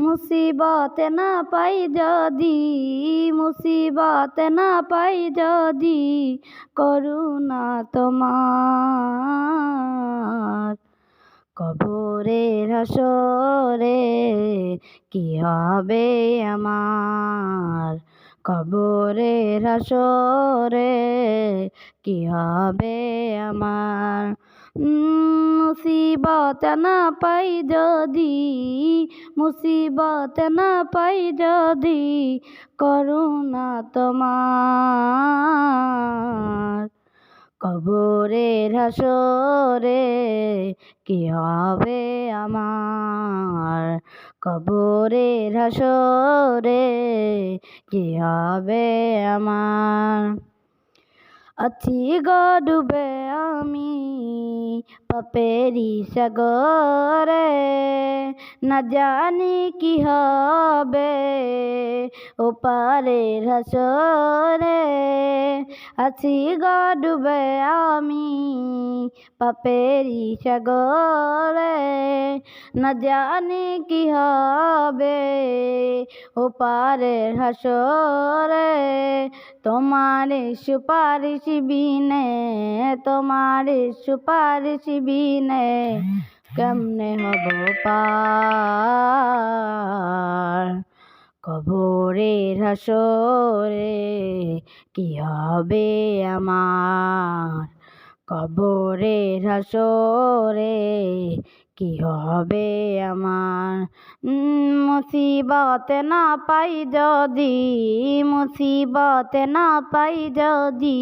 মুসিবতে না পাই যদি, মুসিবতে না পাই যদি করুণা তোমার, কবরের হাসরে কি হবে আমার, কবরের হাসরে কি হবে আমার। মুসিবত না পাই যদি, মুসিবত না পাই যদি করুণা তোমার, কবরের হাসরে কি হবে আমার, কবরের হাসরে কি হবে আমার। আছি গো ডুবে আমি পাপেরি সাগরে, না জানি কি হবে ওপারের হাসরে। আছি গো ডুবে আমি পাপেরি সাগরে, না জানি কি হবে ওপারের হাসরে। তোমার সুপারিশ বিনে, তোমার সুপারিশ বিনে কেমনে হব পার, কবরের হাসরে কি হবে আমার, কবরের হাসরে কি হবে আমার। মুসিবতে না পাই যদি, মুসিবতে না পাই যদি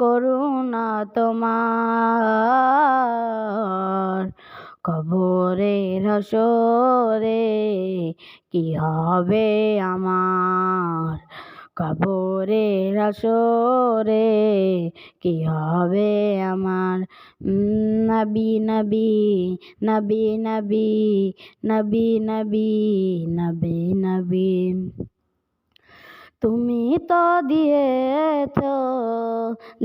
করুণা তোমার, কবরের হাসরে কি হবে আমার, কবরের হাসরে কি হবে আমার। নবী নবী নবী নবী নবী নবী নবী নবী, তুমি তো দিয়েছ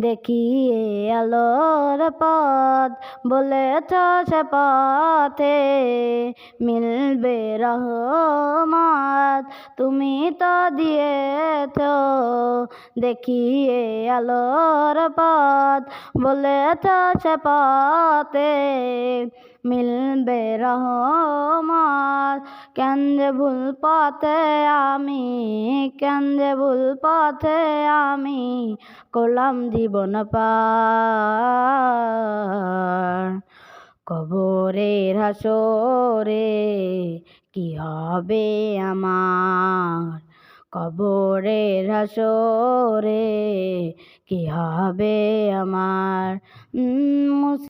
দেখিয়ে আলোর পথ, বলেছ সে পথে মিলবে রহমত। তুমি তো দিয়েছ দেখিয়ে আলোর পথ, বলেছ সে পথে মিলবে রহমত। কেন যে ভুল পথে আমি, কেন যে ভুল পথে আমি করলাম জীবন পার, কবরের হাসরে কি হবে আমার, কবরের হাসরে কি হবে আমার।